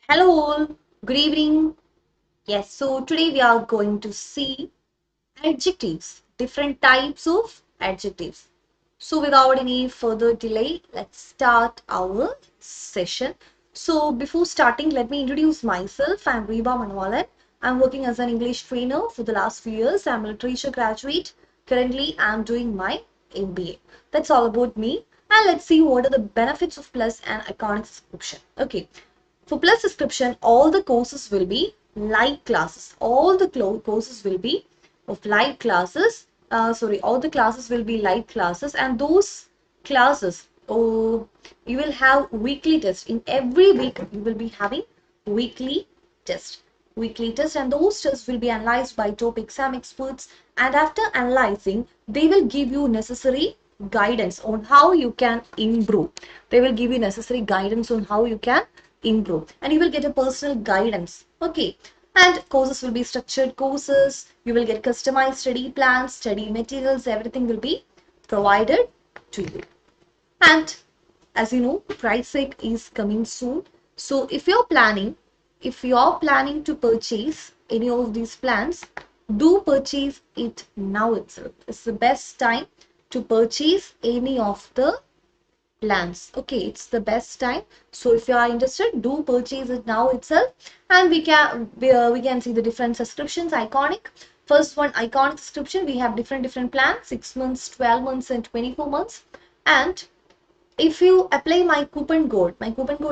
Hello all, good evening. Yes, so today we are going to see adjectives, different types of adjectives. So without any further delay, let's start our session. So before starting, let me introduce myself. I'm Reeba Manavalan. I'm working as an English trainer for the last few years. I'm a literature graduate. Currently, I'm doing my MBA. That's all about me. And let's see what are the benefits of Plus and Iconic subscription. Okay. For Plus subscription, all the courses will be live classes. All the courses will be of live classes. All the classes will be live classes, and those classes, you will have weekly tests. In every week, you will be having weekly test. Weekly test, and those tests will be analyzed by top exam experts. And after analyzing, they will give you necessary guidance on how you can improve. They will give you necessary guidance on how you can improve, and you will get a personal guidance. Okay, and courses will be structured courses. You will get customized study plans, study materials, everything will be provided to you. And as you know, price hike is coming soon. So if you're planning to purchase any of these plans, do purchase it now itself. It's the best time to purchase any of the plans. Okay, it's the best time. So if you are interested, do purchase it now itself. And we can see the different subscriptions. Iconic, first one, Iconic subscription. We have different plans: 6 months, 12 months, and 24 months. And if you apply my coupon code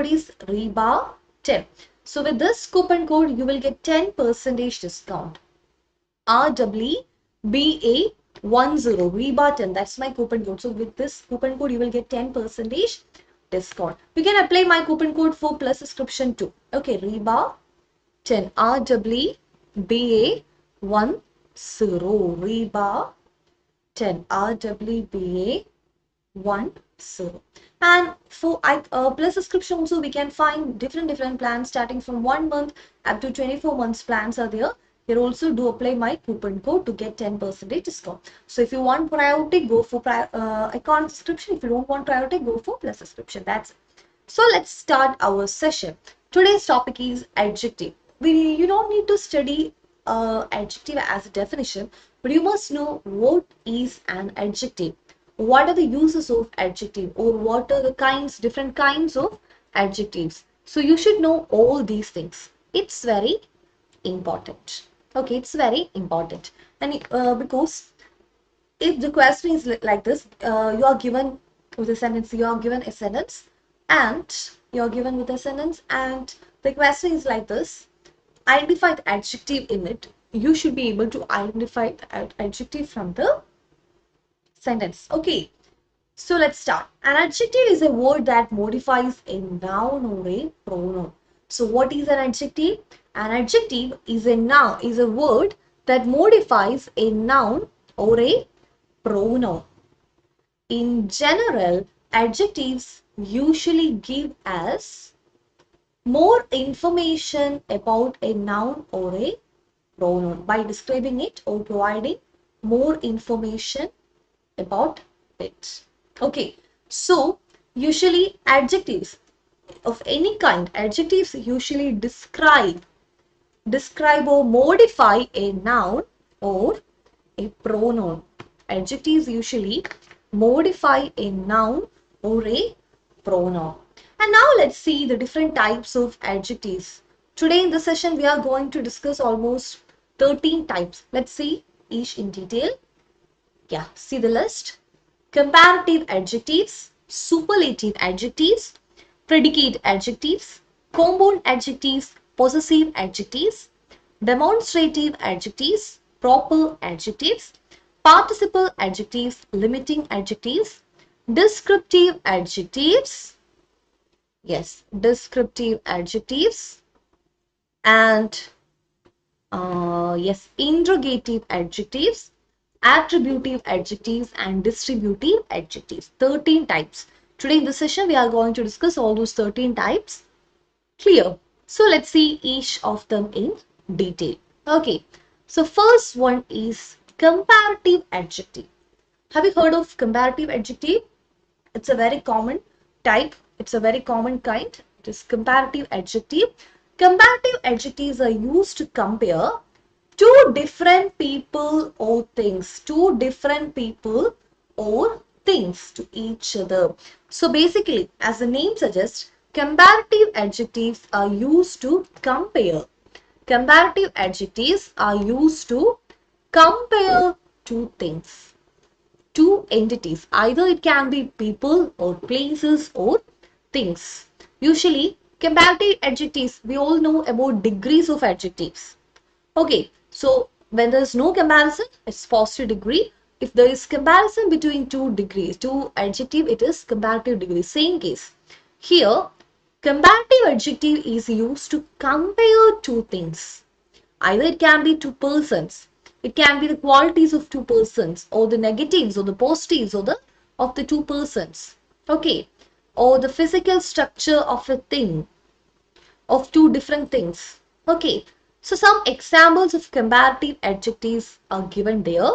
is REBA10. So with this coupon code, you will get 10% discount. RWBA10 REBA10. That's my coupon code. So with this coupon code, you will get 10% discount. You can apply my coupon code for Plus subscription too. Okay, REBA10 RWBA10 REBA10 RWBA10. And for Plus subscription also, we can find different plans starting from 1 month up to 24 months plans are there. Here also do apply my coupon code to get 10% discount. So if you want priority, go for Iconic subscription. If you don't want priority, go for Plus subscription. That's it. So let's start our session. Today's topic is adjective. You don't need to study adjective as a definition, but you must know what is an adjective. What are the uses of adjective, or what are the different kinds of adjectives? So you should know all these things. It's very important. Okay, it's very important. And because if the question is like this, you are given with a sentence, and the question is like this: identify the adjective in it. You should be able to identify the adjective from the sentence. Okay, so let's start. An adjective is a word that modifies a noun or a pronoun. So what is an adjective? An adjective is a word that modifies a noun or a pronoun. In general, adjectives usually give us more information about a noun or a pronoun by describing it or providing more information about it. Okay, so usually adjectives of any kind, adjectives usually describe or modify a noun or a pronoun. Adjectives usually modify a noun or a pronoun. And now let's see the different types of adjectives. Today in this session, we are going to discuss almost 13 types. Let's see each in detail. Yeah, see the list. Comparative adjectives, superlative adjectives, predicate adjectives, compound adjectives, possessive adjectives, demonstrative adjectives, proper adjectives, participle adjectives, limiting adjectives, descriptive adjectives, descriptive adjectives, and interrogative adjectives, attributive adjectives, and distributive adjectives. 13 types. Today in this session, we are going to discuss all those 13 types. Clear? So let's see each of them in detail. Okay. So first one is comparative adjective. Have you heard of comparative adjective? It's a very common type. It's a very common kind. It is comparative adjective. Comparative adjectives are used to compare two different people or things. Two different people or things to each other. So basically, as the name suggests, comparative adjectives are used to compare. Comparative adjectives are used to compare two things, two entities. Either it can be people or places or things. Usually, comparative adjectives, we all know about degrees of adjectives. Okay, so when there is no comparison, it's positive degree. If there is comparison between two degrees, two adjective, it is comparative degree. Same case. Here, comparative adjective is used to compare two things. Either it can be two persons, it can be the qualities of two persons, or the negatives or the positives or the of the two persons. Okay, or the physical structure of a thing, of two different things. Okay, so some examples of comparative adjectives are given there.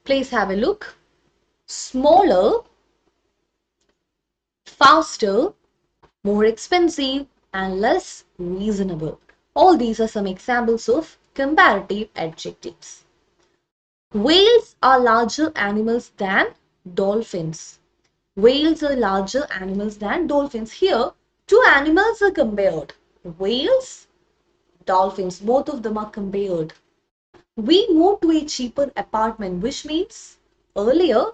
Please have a look. Smaller, faster, more expensive, and less reasonable. All these are some examples of comparative adjectives. Whales are larger animals than dolphins. Whales are larger animals than dolphins. Here, two animals are compared. Whales, dolphins, both of them are compared. We moved to a cheaper apartment, which means earlier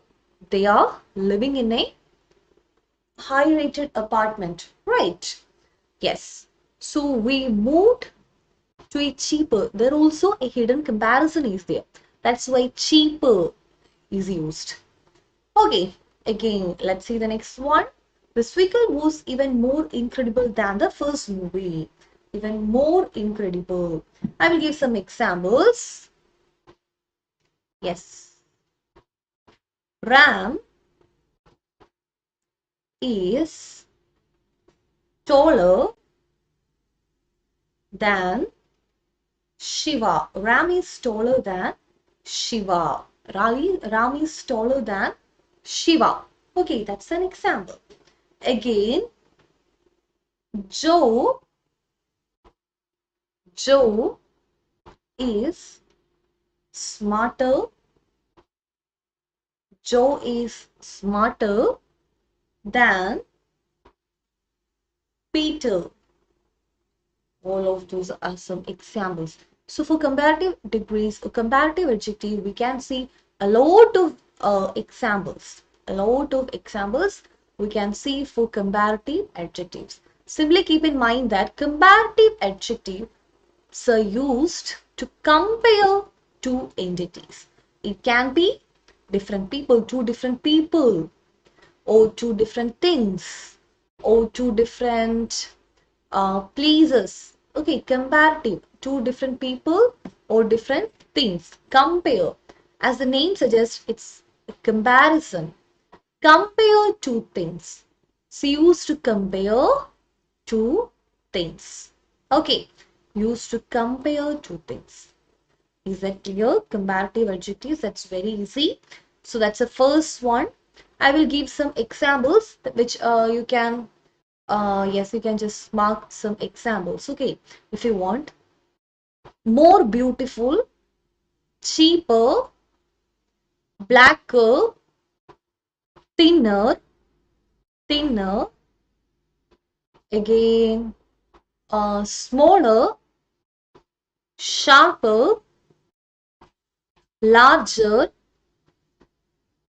they are living in a high rated apartment, right? Yes. So we moved to a cheaper. There also a hidden comparison is there. That's why cheaper is used. Okay, again, let's see the next one. The sequel was even more incredible than the first movie. Even more incredible. I will give some examples. Yes. Ram is taller than Shiva. Ram is taller than Shiva. Ram is taller than Shiva. Okay, that's an example. Again, Joe, Joe is smarter. Joe is smarter than Peter. All of those are some examples. So for comparative degrees, a comparative adjective, we can see a lot of examples. A lot of examples we can see for comparative adjectives. Simply keep in mind that comparative adjectives are used to compare two entities. It can be different people, two different people, or two different things, or two different places. Okay, comparative, two different people or different things. Compare. As the name suggests, it's a comparison. Compare two things. So used to compare two things. Okay, used to compare two things. Is that clear? Comparative adjectives, that's very easy. So that's the first one. I will give some examples which you can yes, you can just mark some examples. Okay, if you want. More beautiful, cheaper, blacker, thinner, thinner, again, smaller, sharper, larger,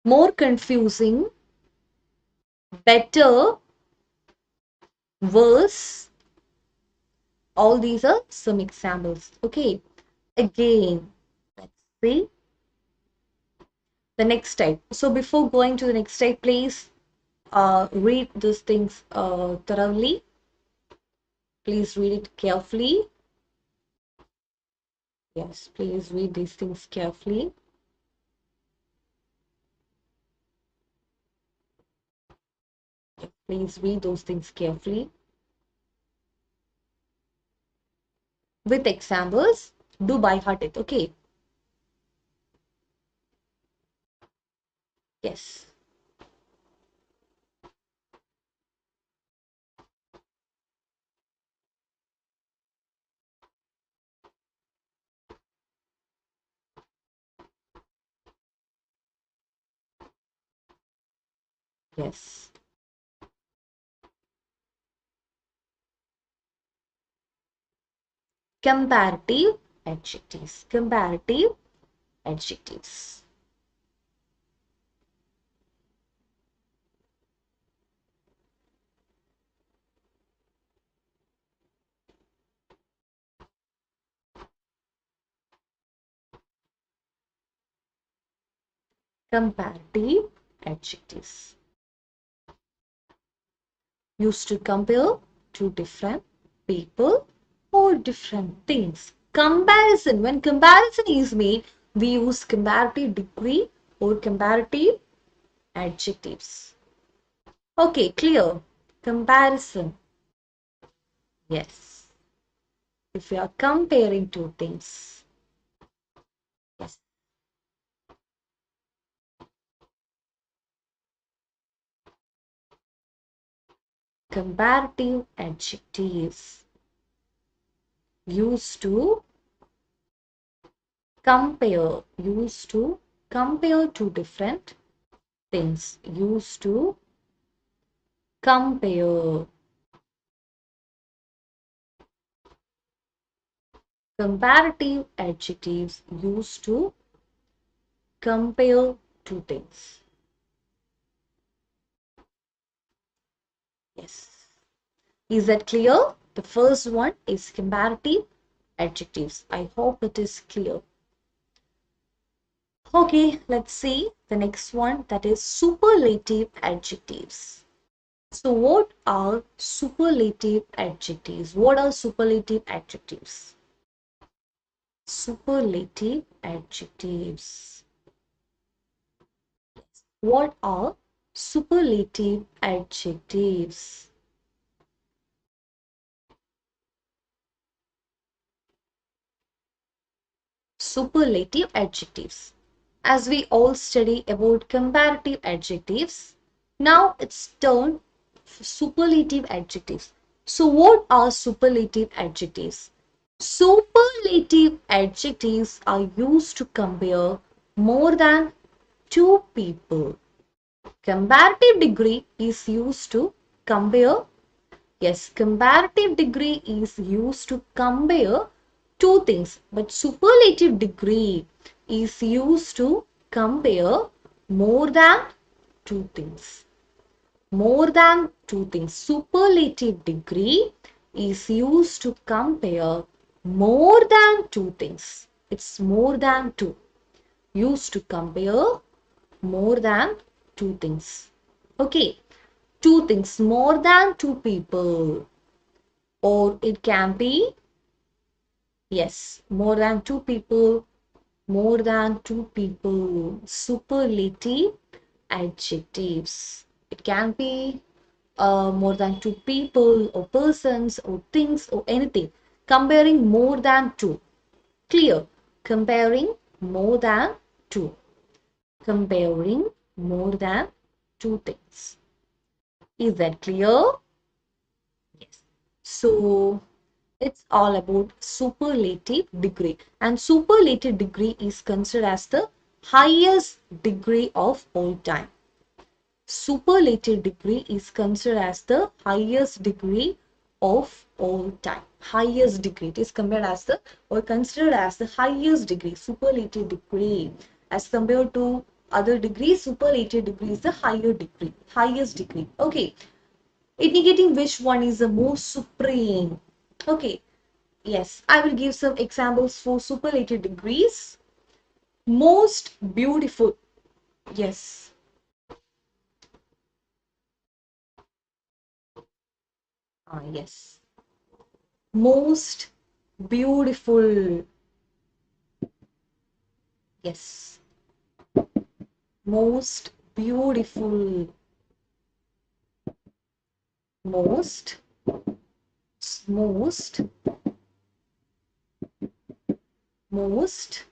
more confusing, better, worse. All these are some examples. Okay, again, let's see the next type. So before going to the next type, please read these things thoroughly. Please read it carefully. Yes, please read these things carefully. Please read those things carefully. With examples, do by heart it, okay? Yes. Yes. Comparative adjectives. Comparative adjectives. Comparative adjectives. Used to compare two different people or different things. Comparison. When comparison is made, we use comparative degree or comparative adjectives. Okay, clear. Comparison. Yes. If we are comparing two things. Yes. Comparative adjectives. Used to compare. Used to compare two different things. Used to compare. Comparative adjectives used to compare two things. Yes. Is that clear? The first one is comparative adjectives. I hope it is clear. Okay, let's see the next one, that is superlative adjectives. So what are superlative adjectives? What are superlative adjectives? Superlative adjectives. What are superlative adjectives? Superlative adjectives. As we all study about comparative adjectives, now it's turn for superlative adjectives. So what are superlative adjectives? Superlative adjectives are used to compare more than two people. Comparative degree is used to compare. Yes, comparative degree is used to compare two things, but superlative degree is used to compare more than two things. More than two things. Superlative degree is used to compare more than two things. It's more than two. Used to compare more than two things. Okay, two things, more than two people. Or it can be, yes, more than two people, more than two people. Superlative adjectives. It can be more than two people or persons or things or anything. Comparing more than two. Clear. Comparing more than two. Comparing more than two things. Is that clear? Yes. So it's all about superlative degree. And superlative degree is considered as the highest degree of all time. Superlative degree is considered as the highest degree of all time. Highest degree. It is compared as the or considered as the highest degree. Superlative degree. As compared to other degrees, superlative degree is the higher degree. Highest degree. Okay. Indicating which one is the most supreme. Okay. Yes. I will give some examples for superlative degrees. Most beautiful. Yes. Yes. Most beautiful. Yes. Most beautiful. Most, most, most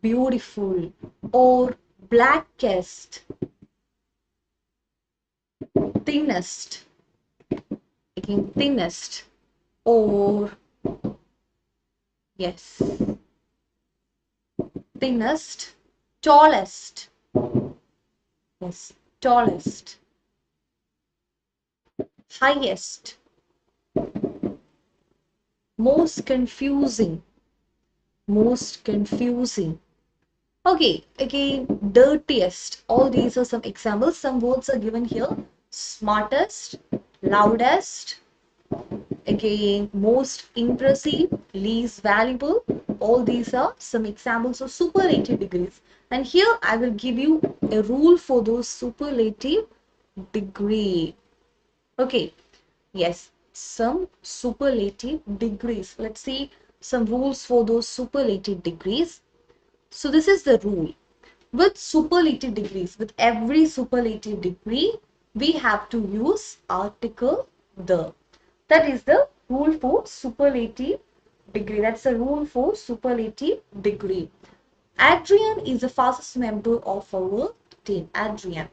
beautiful. Or blackest, thinnest. Again, thinnest. Or, yes, thinnest, tallest. Yes, tallest, highest, most confusing, most confusing. Okay, again, dirtiest. All these are some examples. Some words are given here. Smartest, loudest, again, most impressive, least valuable. All these are some examples of superlative degrees. And here I will give you a rule for those superlative degree. Okay, yes, some superlative degrees. Let's see some rules for those superlative degrees. So this is the rule. With superlative degrees, with every superlative degree, we have to use article the. That is the rule for superlative degree. That's the rule for superlative degree. Adrian is the fastest member of our team. Adrian.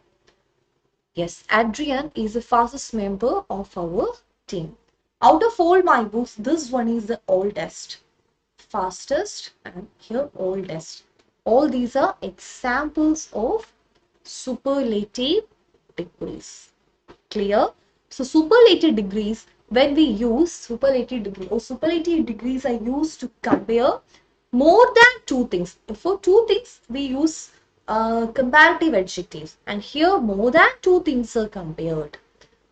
Yes, Adrian is the fastest member of our team. Out of all my books, this one is the oldest. Fastest and here oldest. All these are examples of superlative degrees. Clear? So superlative degrees, when we use superlative degree or superlative degrees are used to compare more than two things. For two things, we use comparative adjectives, and here more than two things are compared.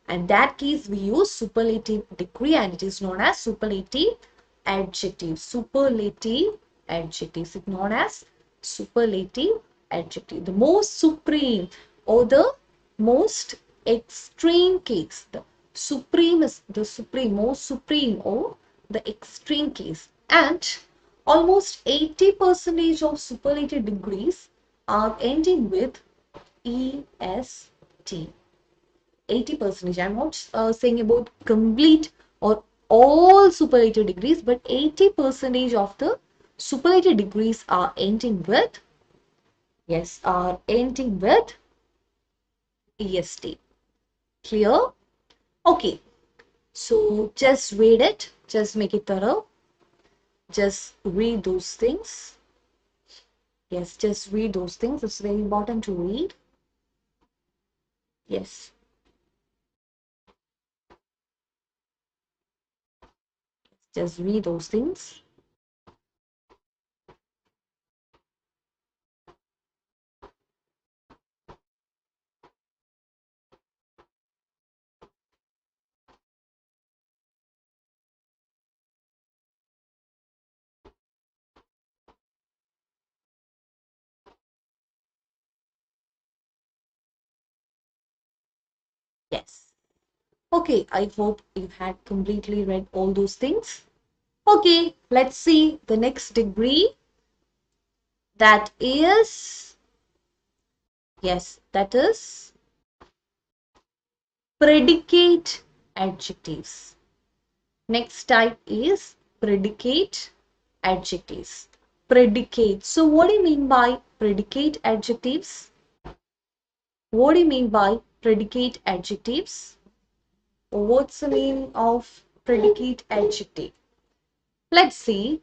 And that case, we use superlative degree, and it is known as superlative adjective. Superlative adjectives is known as superlative adjective. The most supreme or the most extreme case. The supreme is the supreme, most supreme or the extreme case. And almost 80% of superlative degrees are ending with EST. 80%. I'm not saying about complete or all superlative degrees, but 80% of the superlative degrees are ending with, yes, are ending with EST. Clear? Okay. So just read it. Just make it thorough. Just read those things. Yes, just read those things. It's very important to read. Yes. Just read those things. Yes. Okay, I hope you had completely read all those things. Okay, let's see the next degree. That is, yes, that is predicate adjectives. Next type is predicate adjectives. Predicate. So what do you mean by predicate adjectives? What do you mean by predicate adjectives? What's the meaning of predicate adjective? Let's see.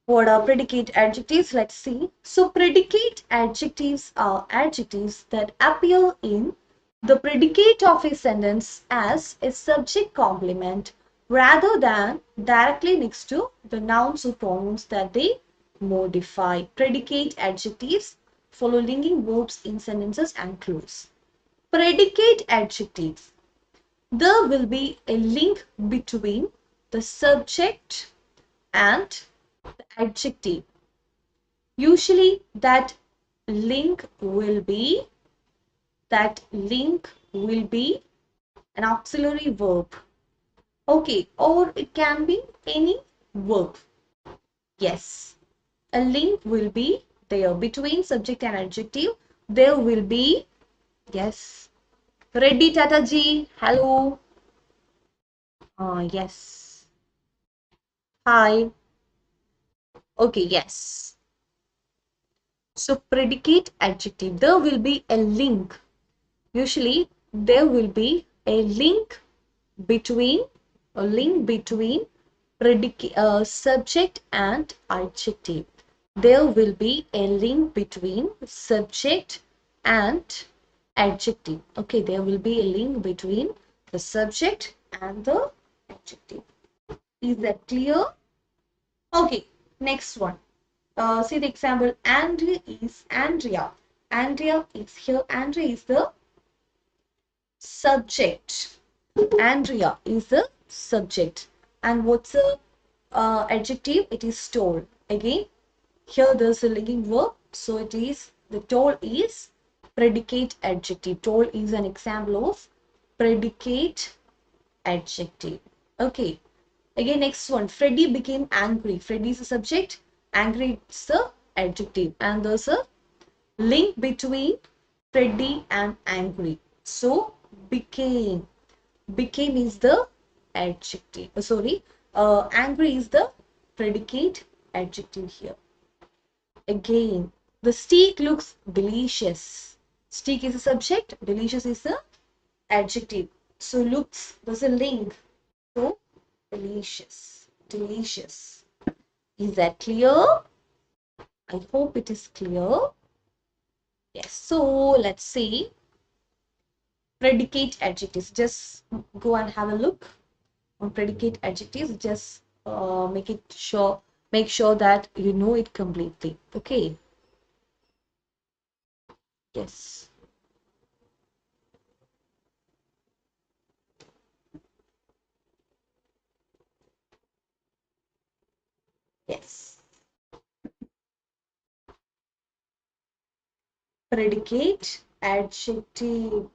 What are predicate adjectives? Let's see. So predicate adjectives are adjectives that appear in the predicate of a sentence as a subject complement rather than directly next to the nouns or pronouns that they modify. Predicate adjectives follow linking verbs in sentences and clues. Predicate adjectives. There will be a link between the subject and the adjective. Usually that link will be an auxiliary verb. Okay, or it can be any verb. Yes, a link will be there between subject and adjective. There will be, yes. Reddy Tataji, hello. Yes. Hi. Okay, yes. So predicate adjective, there will be a link. Usually there will be a link between subject and adjective. There will be a link between subject and adjective. Okay, there will be a link between the subject and the adjective. Is that clear? Okay, next one. See the example. Andrea is Andrea. Andrea is here. Andrea is the subject. Andrea is the subject. And what's the adjective? It is told. Again, here there's a linking verb. So it is, the told is predicate adjective. Told is an example of predicate adjective. Okay. Again, next one. Freddie became angry. Freddie is the subject. Angry is the adjective. And there's a link between Freddie and angry. So, became. Became is the adjective. Angry is the predicate adjective here. Again, the steak looks delicious. Steak is the subject. Delicious is the adjective. So, looks, there's a link. So, delicious. Delicious. Is that clear? I hope it is clear. Yes. So, let's see. Predicate adjectives. Just go and have a look on predicate adjectives. Just make sure that you know it completely. Okay. Yes. Yes. Predicate adjective.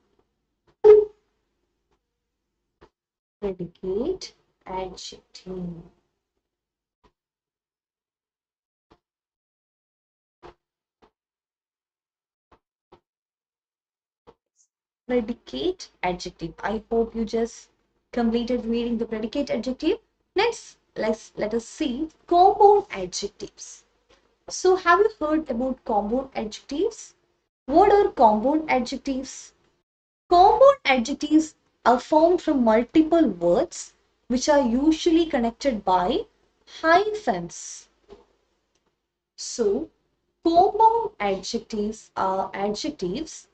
Predicate adjective. Predicate adjective. I hope you just completed reading the predicate adjective. Next, let us see compound adjectives. So, have you heard about compound adjectives? What are compound adjectives? Compound adjectives are formed from multiple words which are usually connected by hyphens. So, compound adjectives are adjectives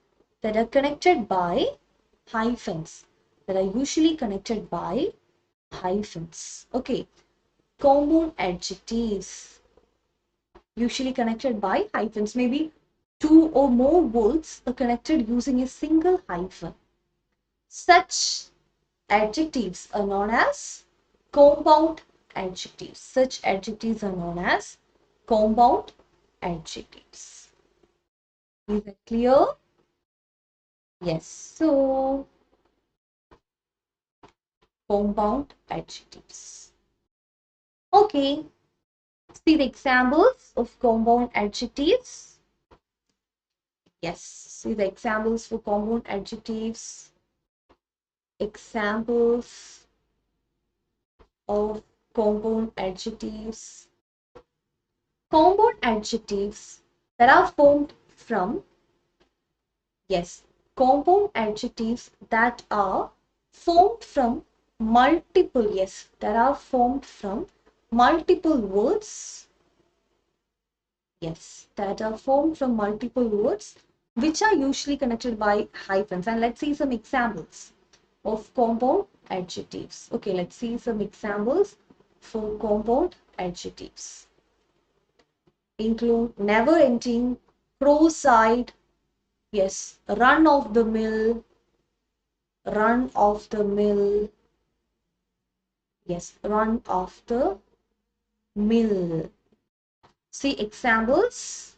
that are connected by hyphens, that are usually connected by hyphens. Okay, compound adjectives usually connected by hyphens. Maybe two or more words are connected using a single hyphen. Such adjectives are known as compound adjectives. Such adjectives are known as compound adjectives. Is that clear? Yes. So, compound adjectives. Okay. See the examples of compound adjectives. Yes. See the examples for compound adjectives. Examples of compound adjectives. Compound adjectives that are formed from, yes, compound adjectives that are formed from multiple, yes, that are formed from multiple words, yes, that are formed from multiple words which are usually connected by hyphens. And let's see some examples of compound adjectives. Okay, let's see some examples for compound adjectives. Include never ending, cross-eyed, yes, run of the mill, run of the mill, yes, run of the mill. See examples.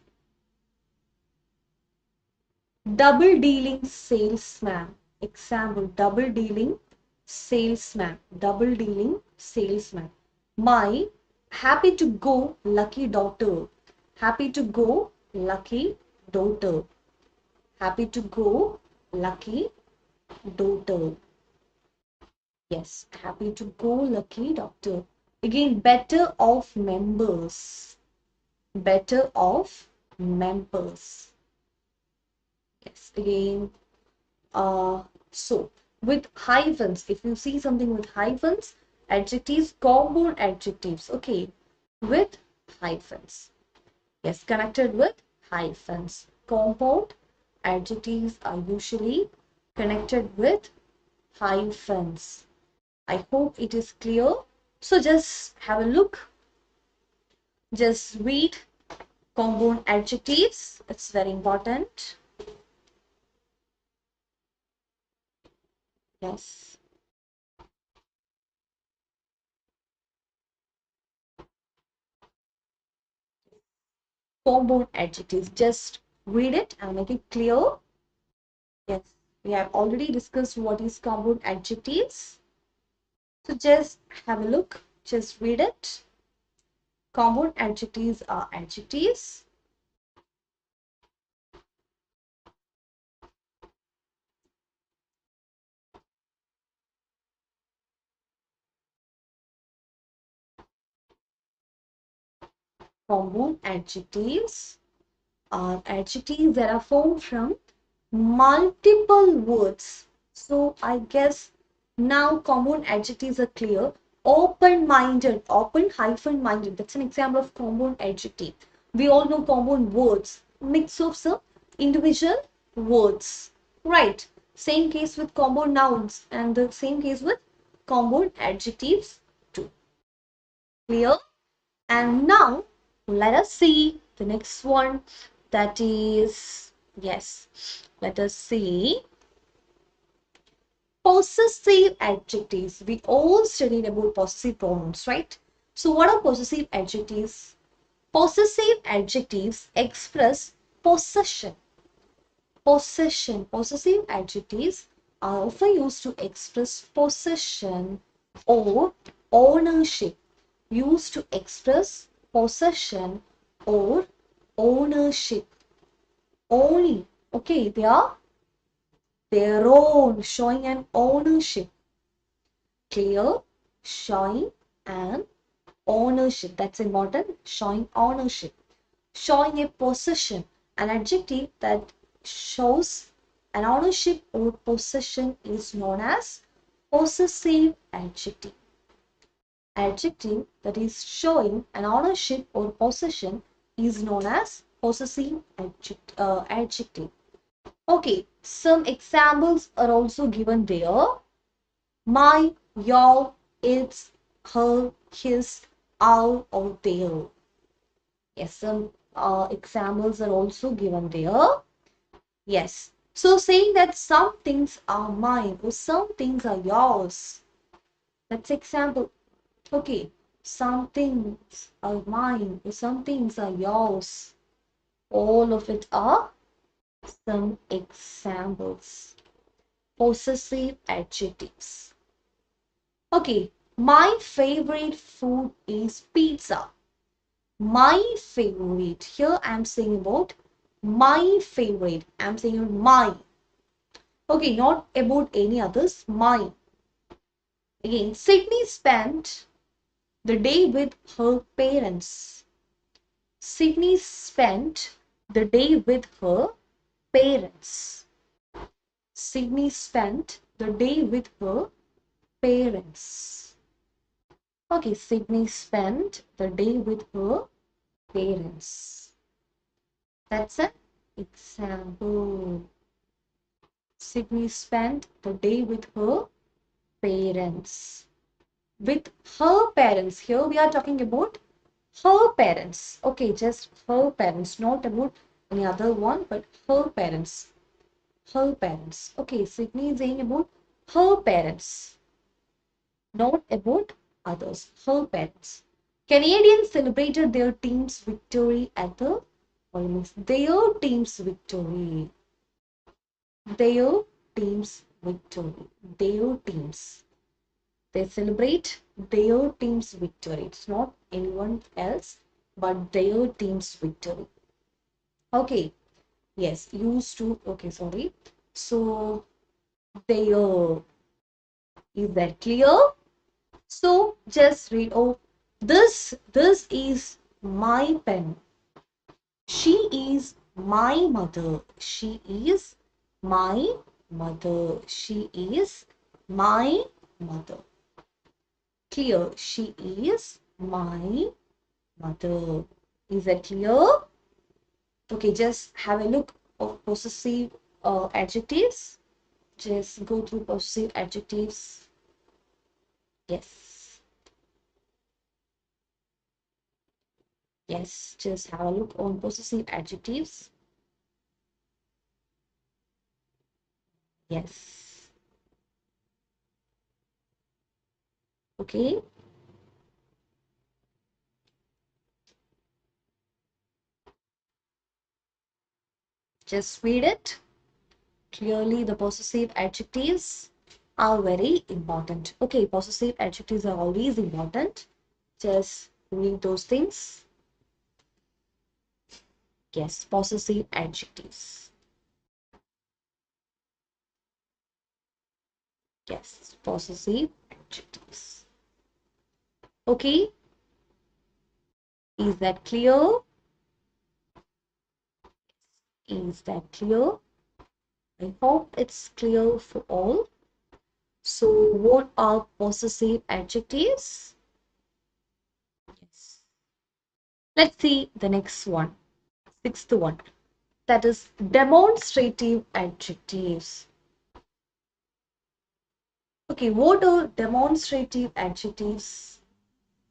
Double dealing salesman. Example, double dealing salesman. Double dealing salesman. My happy to go lucky daughter. Happy to go lucky daughter. Happy to go lucky daughter. Yes, happy to go lucky doctor. Again, better of members. Better of members. Yes, again, so with hyphens, if you see something with hyphens, adjectives, compound adjectives, okay, with hyphens. Yes, connected with hyphens, compound adjectives are usually connected with hyphens. I hope it is clear. So just have a look. Just read compound adjectives. It's very important. Yes. Compound adjectives. Just read it and make it clear. Yes. We have already discussed what is compound adjectives. So just have a look. Just read it. Compound adjectives are adjectives. Compound adjectives are adjectives that are formed from multiple words. So I guess now compound adjectives are clear. Open-minded, open-minded. That's an example of compound adjective. We all know compound words, mix of some individual words. Right. Same case with compound nouns and the same case with compound adjectives too. Clear? And now let us see the next one, that is, yes, let us see possessive adjectives. We all studied about possessive pronouns, right? So what are possessive adjectives? Possessive adjectives express possession. Possessive adjectives are often used to express possession or ownership. Used to express possession or ownership. Owning. Okay, they are their own, showing an ownership. Clear? Showing an ownership. That's important. Showing ownership. Showing a possession. An adjective that shows an ownership or possession is known as possessive adjective. Adjective that is showing an ownership or possession is known as possessive adjective. Okay, some examples are also given there. My, your, its, her, his, our, or their. Yes, some examples are also given there. Yes. So saying that some things are mine or some things are yours. That's example. Okay. Some things are mine or some things are yours. All of it are some examples. Possessive adjectives. Okay. My favorite food is pizza. My favorite. Here I'm saying about my favorite. I'm saying about my. Okay, not about any others. My. Again, Sydney spent the day with her parents. Sydney spent the day with her parents. Sydney spent the day with her parents. Okay, Sydney spent the day with her parents. That's an example. Sydney spent the day with her parents. With her parents. Here we are talking about her parents. Okay, just her parents, not about any other one, but her parents. Her parents. Okay, Sydney is saying about her parents, not about others. Her parents. Canadians celebrated their team's victory at the Olympics. Their team's victory. Their team's victory. Their teams. They celebrate their team's victory. It's not anyone else, but their team's victory. Okay. Yes, used to. Okay, sorry. So, their. Is that clear? So, just read. Oh, this is my pen. She is my mother. She is my mother. She is my mother. Clear. She is my mother. Is that clear? Okay, just have a look. of possessive adjectives. Just go through possessive adjectives. Yes. Yes, just have a look on possessive adjectives. Yes. Okay. Just read it. Clearly, the possessive adjectives are very important. Okay, possessive adjectives are always important. Just read those things. Yes, possessive adjectives. Yes, possessive adjectives. Okay, is that clear? Is that clear? I hope it's clear for all. So, what are possessive adjectives? Yes. Let's see the next one, sixth one. That is demonstrative adjectives. Okay, what are demonstrative adjectives?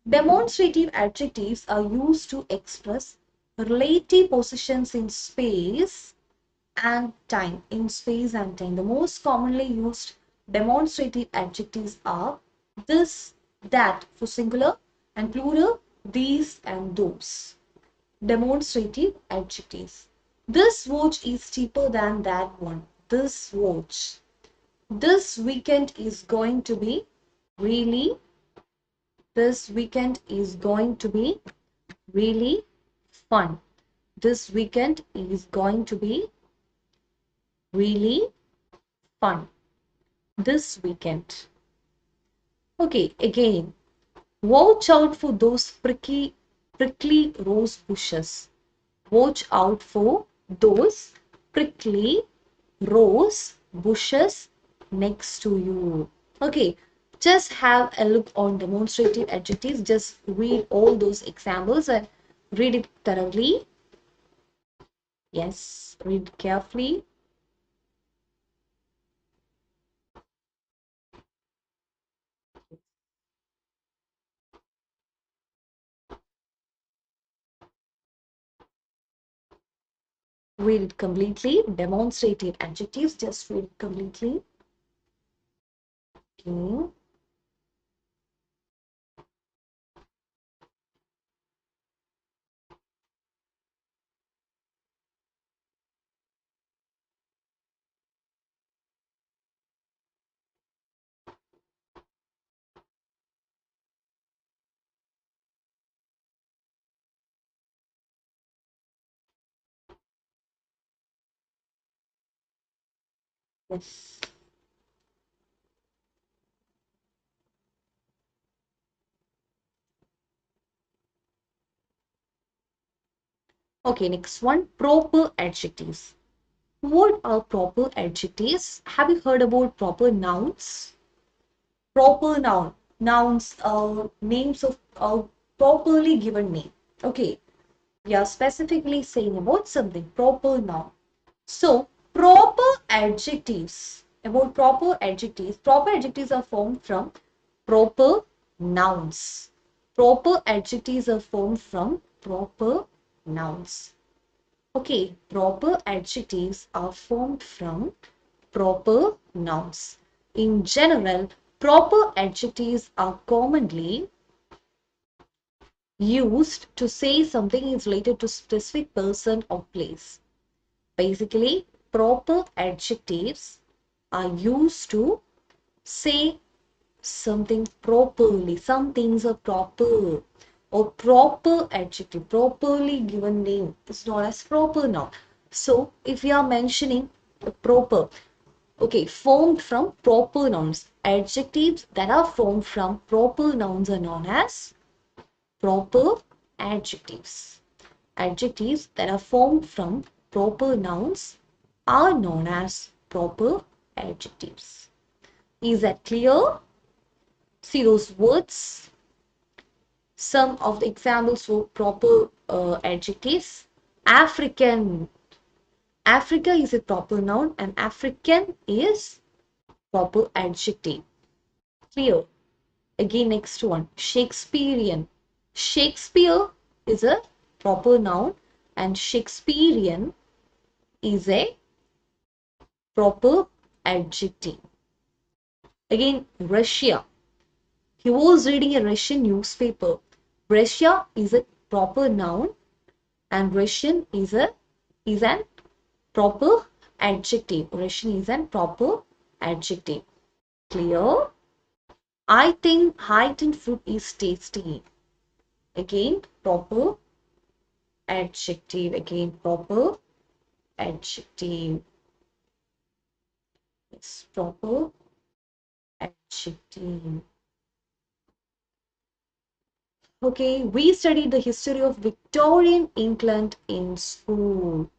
Demonstrative adjectives are used to express relative positions in space and time. In space and time, the most commonly used demonstrative adjectives are this, that for singular, and plural, these and those. Demonstrative adjectives. This watch is cheaper than that one. This watch. This weekend is going to be really, this weekend is going to be really fun. This weekend is going to be really fun. This weekend. Okay, again, watch out for those prickly rose bushes. Watch out for those prickly rose bushes next to you. Okay, just have a look on demonstrative adjectives. Just read all those examples and read it thoroughly. Yes, read carefully. Read it completely. Demonstrative adjectives, just read it completely. Okay. Yes. Okay, next one, proper adjectives. What are proper adjectives? Have you heard about proper nouns? Proper noun. Nouns are names of a properly given name. Okay, we are specifically saying about something, proper noun. So, proper adjectives are formed from proper nouns. Proper adjectives are formed from proper nouns. Okay, proper adjectives are formed from proper nouns. In general, proper adjectives are commonly used to say something is related to specific person or place. Basically, proper adjectives are used to say something properly. Some things are proper. Or proper adjective, properly given name is known as proper noun. So, if we are mentioning proper, okay, formed from proper nouns, adjectives that are formed from proper nouns are known as proper adjectives. Adjectives that are formed from proper nouns are known as proper adjectives. Is that clear? See those words. Some of the examples for proper adjectives. African, Africa is a proper noun and African is proper adjective. Clear? Again, next one, Shakespearean. Shakespeare is a proper noun and Shakespearean is a proper adjective. Again, Russia. He was reading a Russian newspaper. Russia is a proper noun and Russian is an proper adjective. Russian is an proper adjective. Clear? I think heightened food is tasty. Again, proper adjective. Again, proper adjective. Yes, proper adjective. Okay, we studied the history of Victorian England in school.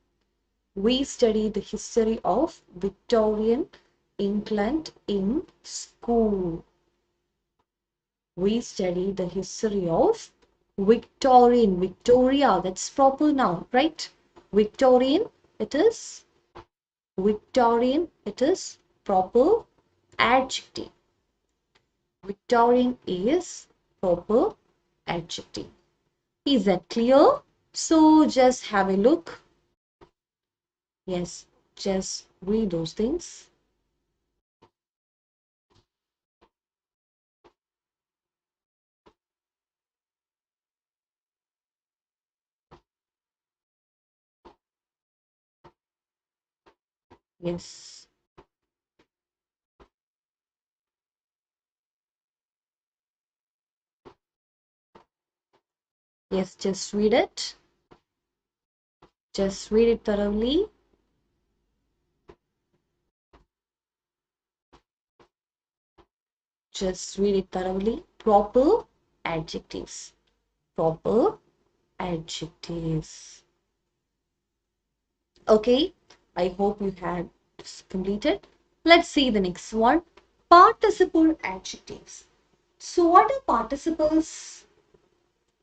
We studied the history of Victorian England in school. We studied the history of Victoria, that's proper noun, right? Victorian, it is proper adjective. Victorian is proper adjective. Is that clear? So just have a look. Yes, just read those things. Yes. Yes, just read it. Just read it thoroughly. Just read it thoroughly. Proper adjectives. Proper adjectives. Okay, I hope you had completed. Let's see the next one. Participle adjectives. So what are participles?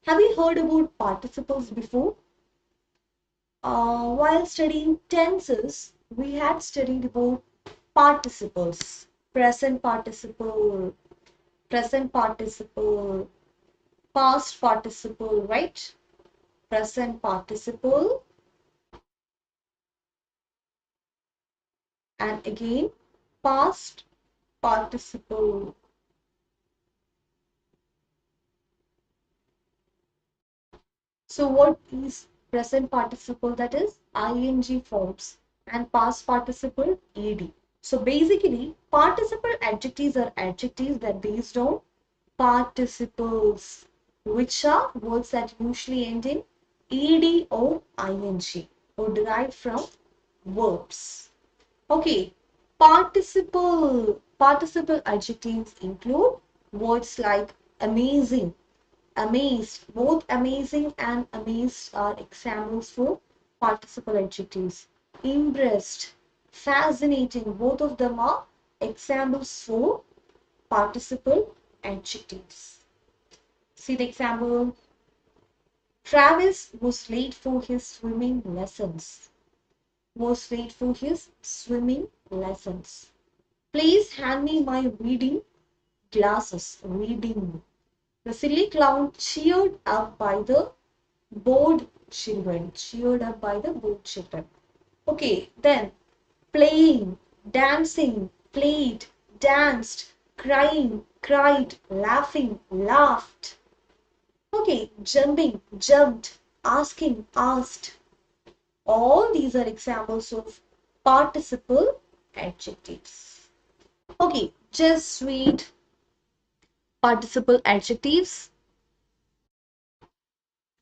Have you heard about participles before? While studying tenses, we had studied about participles. Present participle, past participle, right? Present participle, and again, past participle. So what is present participle? That is ing forms and past participle ed. So basically, participle adjectives are adjectives that are based on participles, which are words that usually end in ed or ing or derived from verbs. Okay, participle adjectives include words like amazing, amazed. Both amazing and amazed are examples for participle adjectives. Impressed, fascinating, both of them are examples for participle adjectives. See the example. Travis was late for his swimming lessons. Was late for his swimming lessons. Please hand me my reading glasses. Reading. The silly clown cheered up by the bored children. Cheered up by the bored children. Okay, then playing, dancing, played, danced, crying, cried, laughing, laughed. Okay, jumping, jumped, asking, asked. All these are examples of participle adjectives. Okay, just read participle adjectives.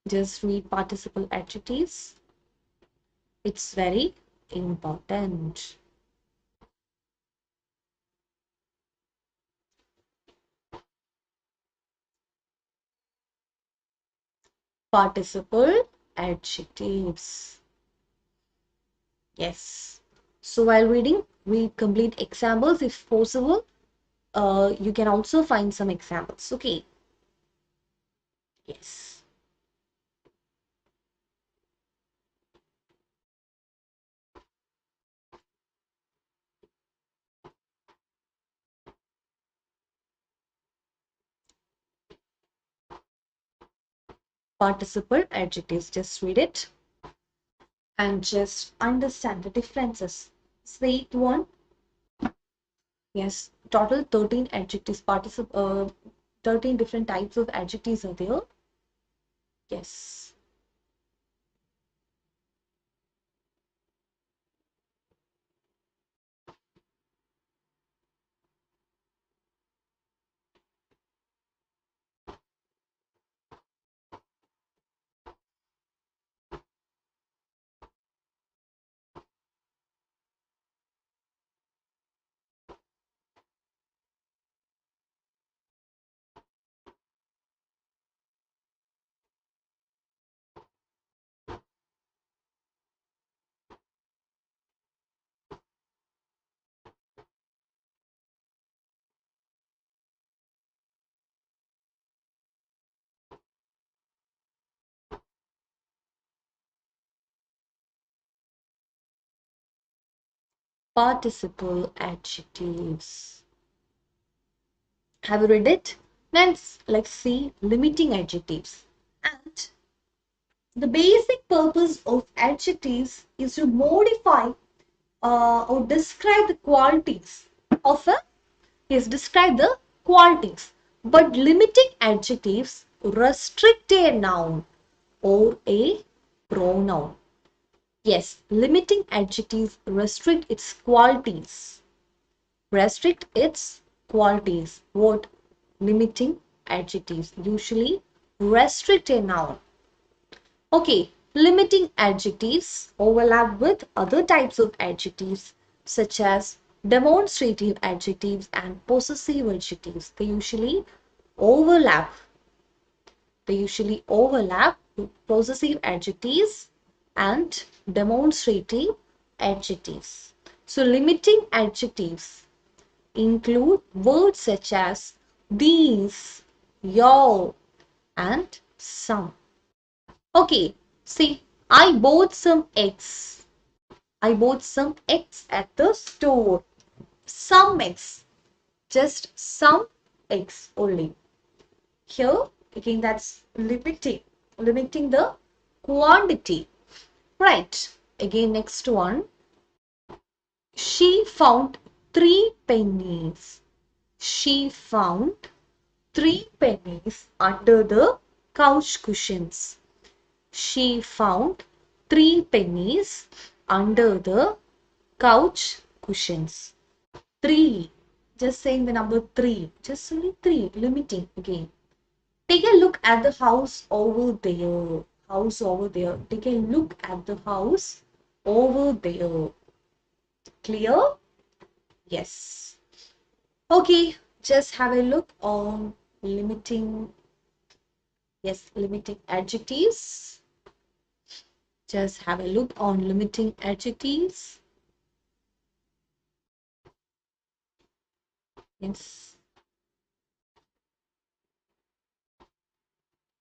Just read participle adjectives. It's very important. Participle adjectives. Yes. So while reading, read complete examples if possible. You can also find some examples. Okay. Yes. Participle adjectives. Just read it and just understand the differences. Say it one. Yes, total 13 adjectives, 13 different types of adjectives are there. Yes. Participle adjectives. Have you read it? Then let's see limiting adjectives. And the basic purpose of adjectives is to modify or describe the qualities of a describe the qualities. But limiting adjectives restrict a noun or a pronoun. Yes, limiting adjectives restrict its qualities. Restrict its qualities. What? Limiting adjectives usually restrict a noun. Okay, limiting adjectives overlap with other types of adjectives such as demonstrative adjectives and possessive adjectives. They usually overlap. They usually overlap with possessive adjectives and demonstrative adjectives. So limiting adjectives include words such as these, your, and some. Okay, see, I bought some eggs. I bought some eggs at the store. Some eggs. Just some eggs only. Here, again, that's limiting. Limiting the quantity. Right. Again, next one. She found 3 pennies. She found 3 pennies under the couch cushions. She found 3 pennies under the couch cushions. 3. Just saying the number 3. Just only 3. Limiting again. Take a look at the house over there. House over there. Take a look at the house over there. Clear? Yes. Okay. Just have a look on limiting. Yes, limiting adjectives. Just have a look on limiting adjectives. Yes.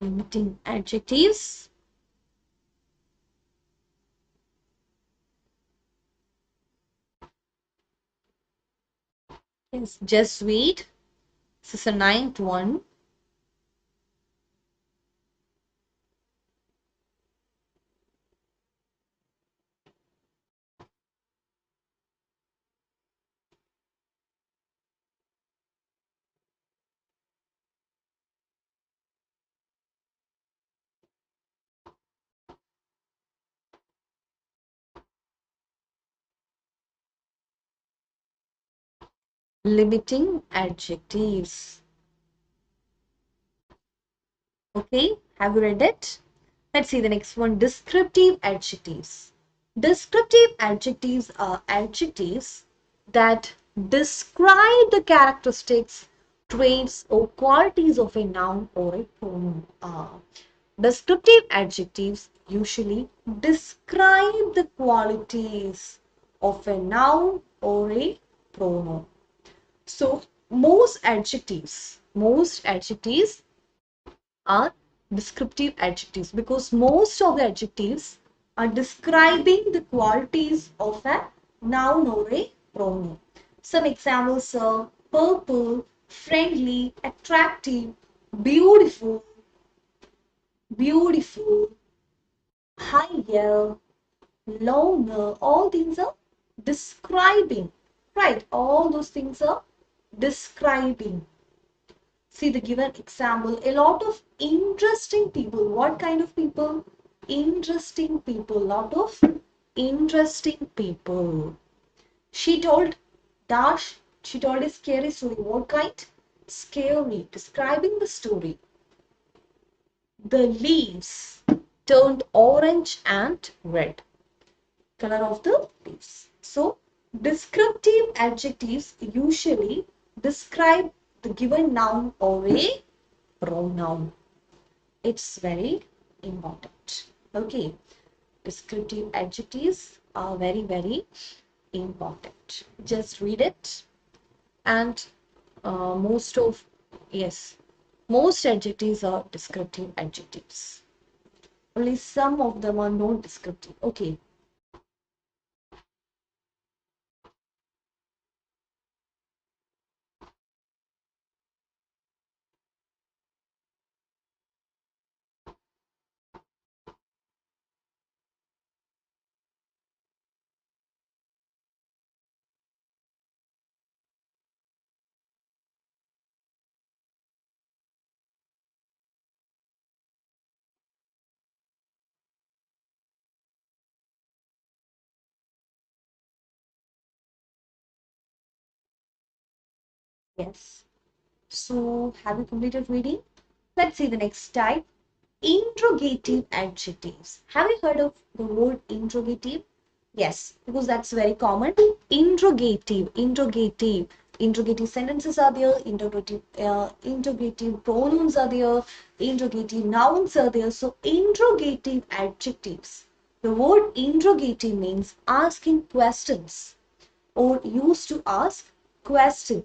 Limiting adjectives. Yes, just wait. This is the 9th one. Limiting adjectives. Okay, have you read it? Let's see the next one. Descriptive adjectives. Descriptive adjectives are adjectives that describe the characteristics, traits, or qualities of a noun or a pronoun. Descriptive adjectives usually describe the qualities of a noun or a pronoun. So most adjectives are descriptive adjectives because most of the adjectives are describing the qualities of a noun or a pronoun. Some examples are purple, friendly, attractive, beautiful, beautiful, higher, longer, all things are describing, right? All those things are describing. See the given example, a lot of interesting people. What kind of people? Interesting people, lot of interesting people. She told she told a scary story. What kind? Scary, describing the story. The leaves turned orange and red. Color of the leaves. So, descriptive adjectives usually describe the given noun or a pronoun. It's very important. Okay. Descriptive adjectives are very, very important. Just read it. And most adjectives are descriptive adjectives. Only some of them are not descriptive. Okay. Yes. So, have you completed reading? Let's see the next type. Interrogative adjectives. Have you heard of the word interrogative? Yes, because that's very common. Interrogative sentences are there. Interrogative pronouns are there. Interrogative nouns are there. So, interrogative adjectives. The word interrogative means asking questions or used to ask question.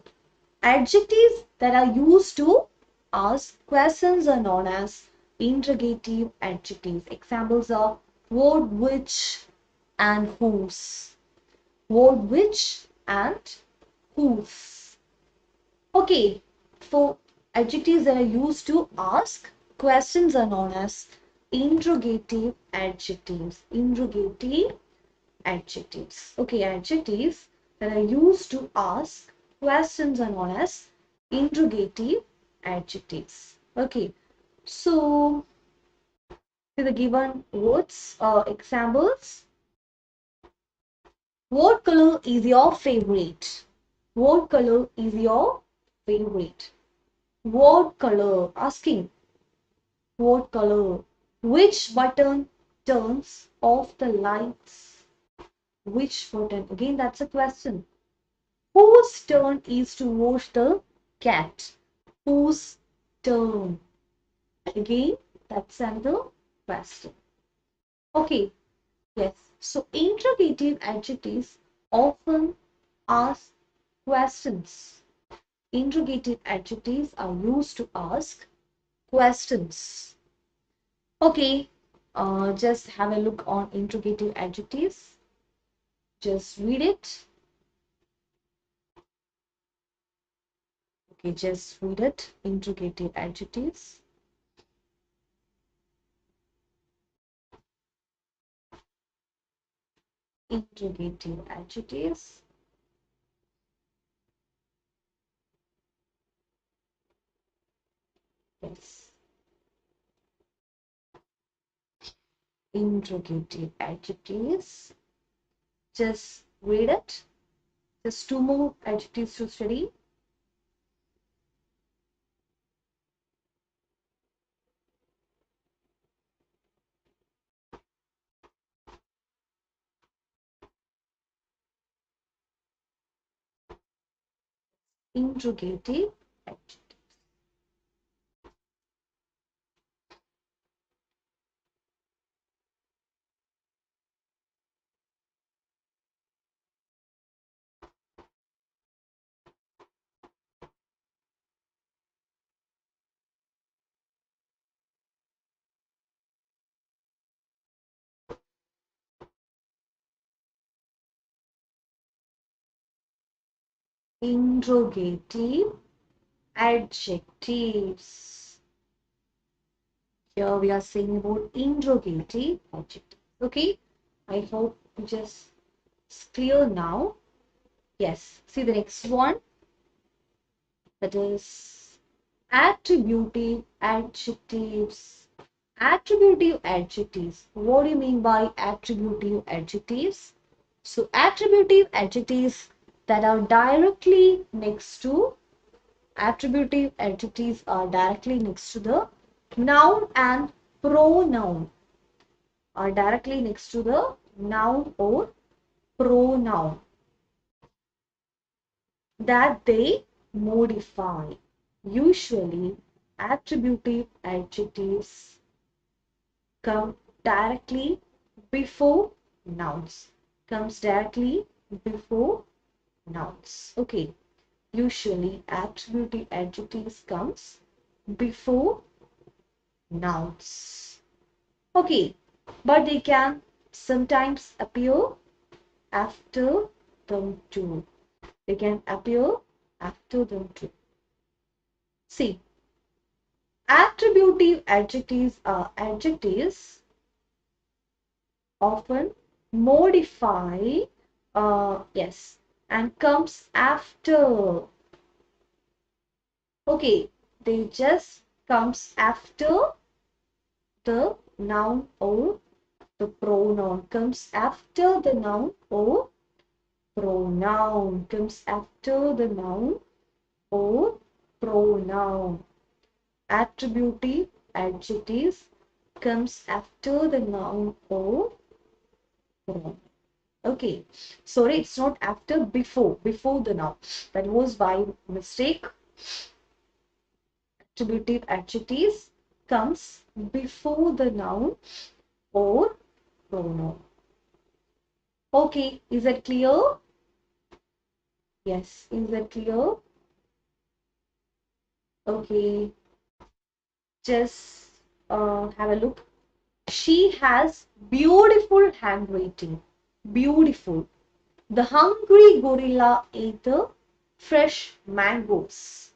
Adjectives that are used to ask questions are known as interrogative adjectives. Examples are what, which, and whose. What, which, and whose. Okay, so adjectives that are used to ask questions are known as interrogative adjectives. Interrogative adjectives. Okay, adjectives that are used to ask questions are known as interrogative adjectives. Okay, so to the given words, examples. What color is your favorite? What color is your favorite? What color? Asking. What color? Which button turns off the lights? Which button? Again, that's a question. Whose turn is to wash the cat? Whose turn? Again, that's another question. Okay, yes. So interrogative adjectives often ask questions. Interrogative adjectives are used to ask questions. Okay, just have a look on interrogative adjectives. Just read it. Okay, just read it. Interrogative adjectives. Interrogative adjectives. Yes. Interrogative adjectives. Just read it. Just two more adjectives to study. Interrogative adjectives. Interrogative adjectives. Here we are saying about interrogative adjective. Okay, I hope it's clear now. Yes, see the next one, that is attributive adjectives. Attributive adjectives. What do you mean by attributive adjectives? So attributive adjectives that are directly next to attributive adjectives are directly next to the noun and pronoun, are directly next to the noun or pronoun that they modify. Usually attributive adjectives come directly before nouns. Comes directly before nouns. Okay. Usually attributive adjectives comes before nouns. Okay. But they can sometimes appear after them too. They can appear after them too. See, attributive adjectives are adjectives often modify, yes, and comes after. Okay, they just comes after the noun or the pronoun, comes after the noun or pronoun, comes after the noun or pronoun. Attributive adjectives comes after the noun or pronoun. Okay, sorry, it's not after, before the noun. That was by mistake. Attributive adjectives comes before the noun or pronoun. Okay, is that clear? Yes, is that clear? Okay, just have a look. She has beautiful handwriting. Beautiful. The hungry gorilla ate the fresh mangoes.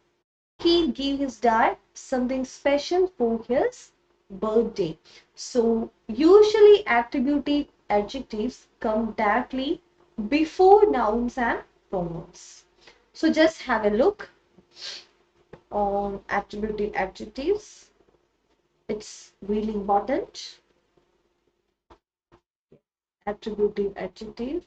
He gave his dad something special for his birthday. So usually attributive adjectives come directly before nouns and pronouns. So just have a look on attributive adjectives. It's really important. Attributive adjective.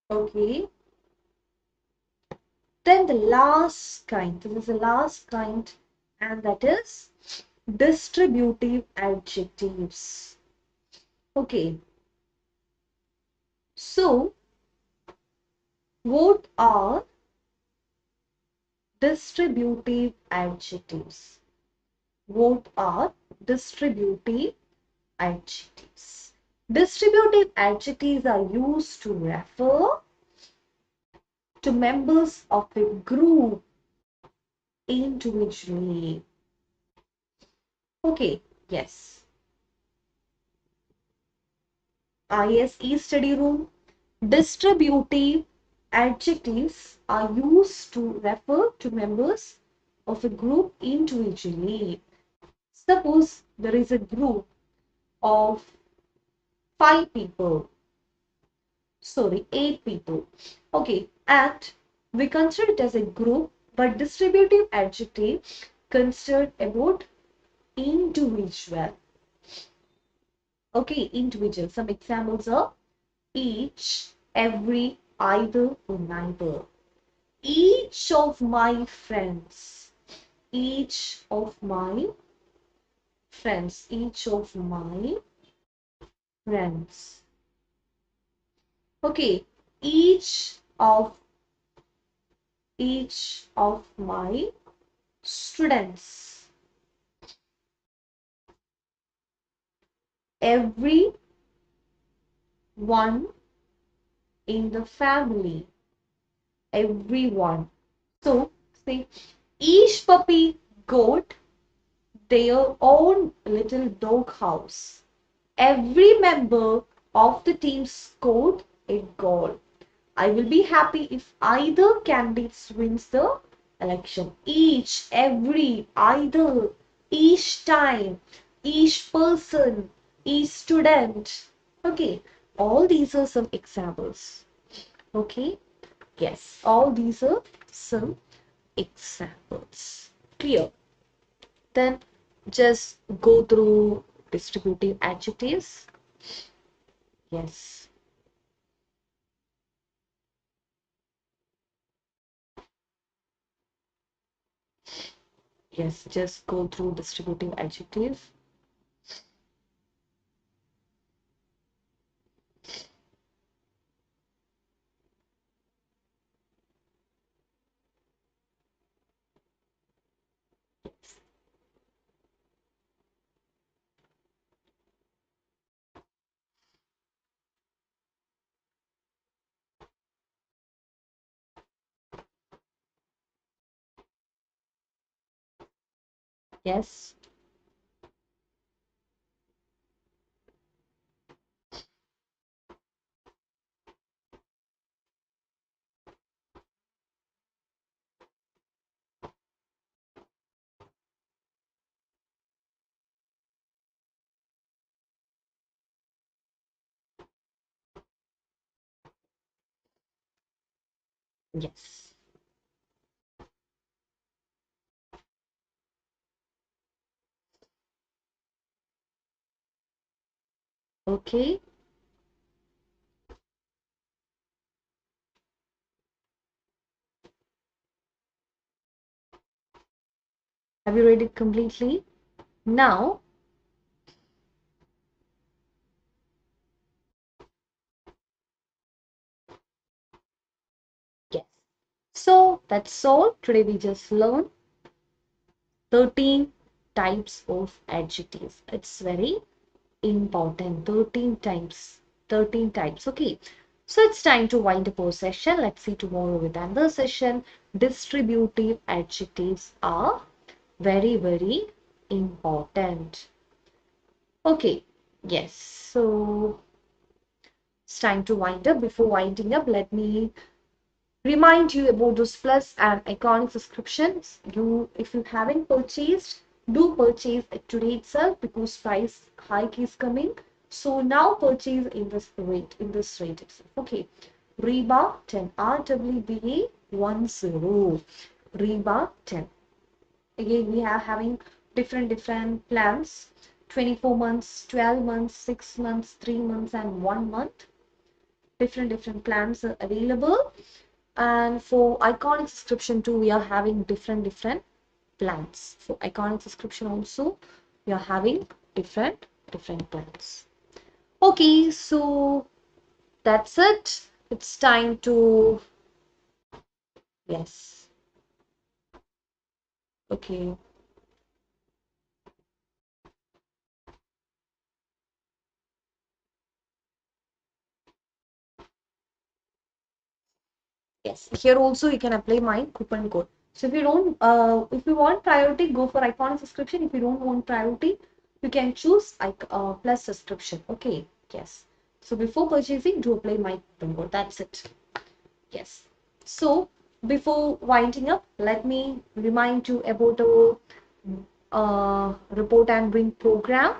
Okay. Then the last kind, this is the last kind, and that is distributive adjectives. Okay, so what are distributive adjectives? What are distributive adjectives? Distributive adjectives are used to refer to members of a group individually. Okay, yes. ISE study room. Distributive adjectives are used to refer to members of a group individually. Suppose there is a group of 5 people, sorry, 8 people. Okay, and we consider it as a group, but distributive adjective considered about individual. Okay, individual. Some examples are each, every, either, or neither. Each of my friends. Each of my friends. Each of my friends. Okay. Each of my students. Every one in the family. everyone. So, say, each puppy got their own little dog house. Every member of the team scored a goal. I will be happy if either candidate wins the election. Each, every, either, each time, each person, each student. Okay, all these are some examples. Okay, yes, all these are some examples. Clear? Then just go through distributive adjectives. Yes. Yes, just go through distributive adjective. Yes. Yes. Okay. Have you read it completely? Now, yes. So that's all. Today we just learned 13 types of adjectives. It's very important. 13 times. 13 types. Okay. So it's time to wind up our session. Let's see tomorrow with another session. Distributive adjectives are very, very important. Okay. Yes. So it's time to wind up. Before winding up, let me remind you about those plus and iconic subscriptions. If you haven't purchased, do purchase it today itself because price hike is coming. So now purchase in this rate itself. Okay. Reba 10 RWBA 10. Reba 10. Again, we are having different plans. 24 months, 12 months, 6 months, 3 months, and 1 month. Different plans are available. And for iconic subscription too, we are having different plans. For iconic subscription also, we are having different plans. Okay, so that's it. It's time to, yes. Okay. Yes, here also you can apply my coupon code. So if you want priority, go for iconic subscription. If you don't want priority, you can choose plus subscription. Okay, yes. So before purchasing, do apply my coupon code. That's it. Yes. So before winding up, let me remind you about the report and win program.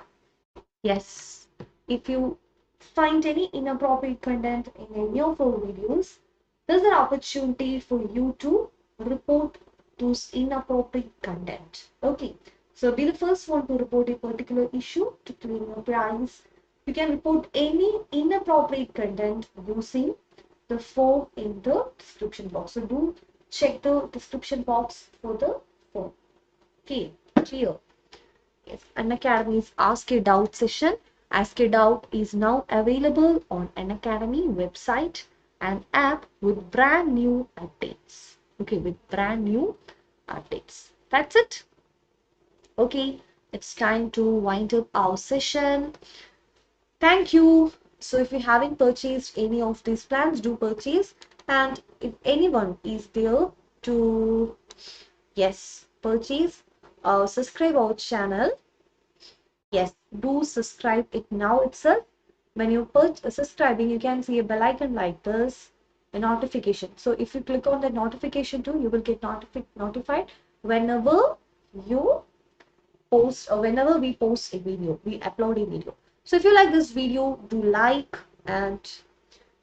Yes, if you find any inappropriate content in any of our videos, there's an opportunity for you to report those inappropriate content. Okay, so be the first one to report a particular issue to claim your prize. You can report any inappropriate content using the form in the description box. So do check the description box for the form. Okay, clear. Yes, Unacademy's Ask a Doubt session. Ask a Doubt is now available on Unacademy website and app with brand new updates. Okay, with brand new updates. That's it. Okay, it's time to wind up our session. Thank you. So if you haven't purchased any of these plans, do purchase. And if anyone is there to, yes, purchase or subscribe our channel, yes, do subscribe it now itself. When you subscribing, you can see a bell icon like this, a notification. So if you click on the notification too, you will get notified whenever you post, or whenever we post a video, we upload a video. So if you like this video, do like, and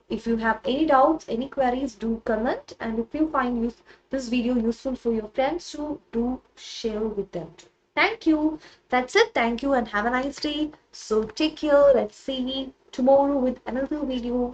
if you have any doubts, any queries, do comment. And if you find this video useful for your friends too, do share with them too. Thank you. That's it. Thank you and have a nice day. So take care. Let's see tomorrow with another video.